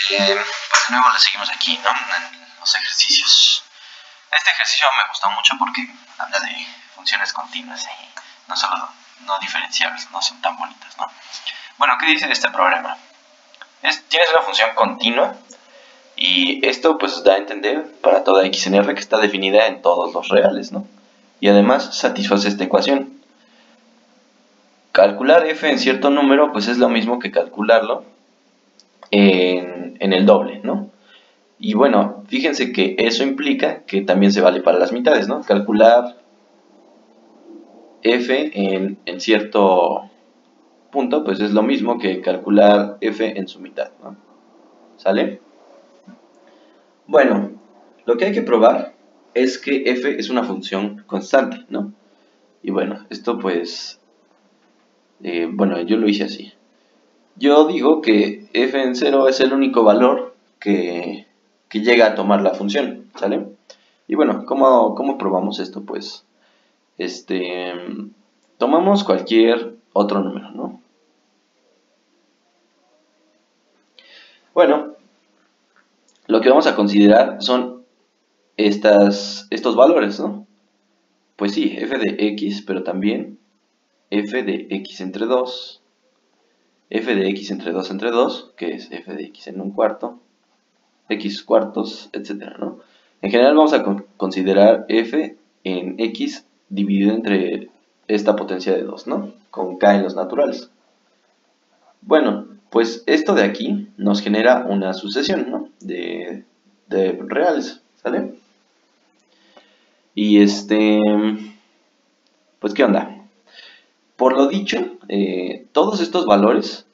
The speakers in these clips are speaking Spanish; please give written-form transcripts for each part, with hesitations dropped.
Pues de nuevo le seguimos aquí, ¿no? En los ejercicios. Este ejercicio me gustó mucho porque habla de funciones continuas y no solo no diferenciables, no son tan bonitas, ¿no? Bueno, ¿qué dice este problema? Tienes una función continua y esto pues da a entender para toda x en R que está definida en todos los reales, ¿no? Y además satisface esta ecuación. Calcular f en cierto número pues es lo mismo que calcularlo en el doble, ¿no? Y bueno, fíjense que eso implica que también se vale para las mitades, ¿no? Calcular f en cierto punto, pues es lo mismo que calcular f en su mitad, ¿no? ¿Sale? Bueno, lo que hay que probar es que f es una función constante, ¿no? Y bueno, esto pues, bueno, yo lo hice así. Yo digo que f en 0 es el único valor que llega a tomar la función, ¿sale? Y bueno, ¿cómo probamos esto? Pues, tomamos cualquier otro número, ¿no? Bueno, lo que vamos a considerar son estos valores, ¿no? Pues sí, f de x, pero también f de x entre 2, f de x entre 2 entre 2, que es f de x en un cuarto, x cuartos, etcétera, ¿no? En general vamos a considerar f en x dividido entre esta potencia de 2, ¿no? Con k en los naturales. Bueno, pues esto de aquí nos genera una sucesión, ¿no? De reales, ¿sale? Y pues ¿qué onda? Por lo dicho, todos estos valores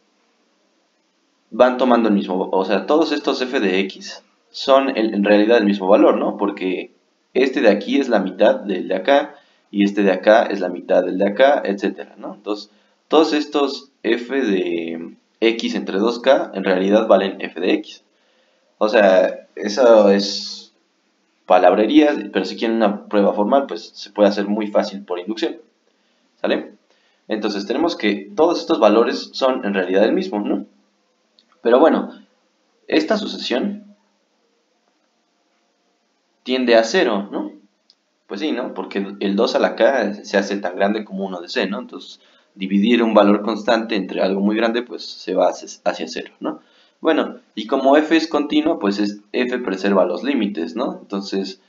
van tomando el mismo, o sea, todos estos f de x son en realidad el mismo valor, ¿no? Porque este de aquí es la mitad del de acá, y este de acá es la mitad del de acá, etcétera, ¿no? Entonces, todos estos f de x entre 2k en realidad valen f de x. O sea, eso es palabrería, pero si quieren una prueba formal, pues se puede hacer muy fácil por inducción, ¿sale? Entonces, tenemos que todos estos valores son en realidad el mismo, ¿no? Pero bueno, esta sucesión tiende a 0, ¿no? Pues sí, ¿no? Porque el 2 a la k se hace tan grande como 1 de c, ¿no? Entonces, dividir un valor constante entre algo muy grande, pues se va hacia 0, ¿no? Bueno, y como f es continuo, pues f preserva los límites, ¿no? Entonces,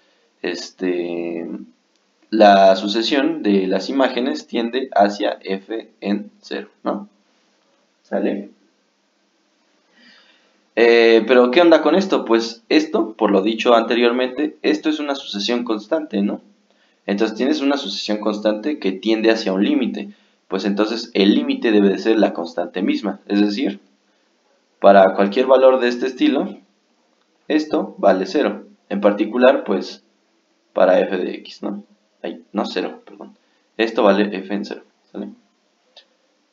la sucesión de las imágenes tiende hacia f en 0, ¿no? ¿Sale? Pero ¿qué onda con esto? Pues esto, por lo dicho anteriormente, esto es una sucesión constante, ¿no? Entonces tienes una sucesión constante que tiende hacia un límite. Pues entonces el límite debe de ser la constante misma. Es decir, para cualquier valor de este estilo, esto vale 0. En particular, pues, para f de x, ¿no? No 0, perdón. Esto vale f en 0, ¿sale?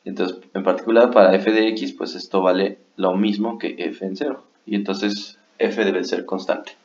Entonces, en particular para f de x, pues esto vale lo mismo que f en 0. Y entonces f debe ser constante.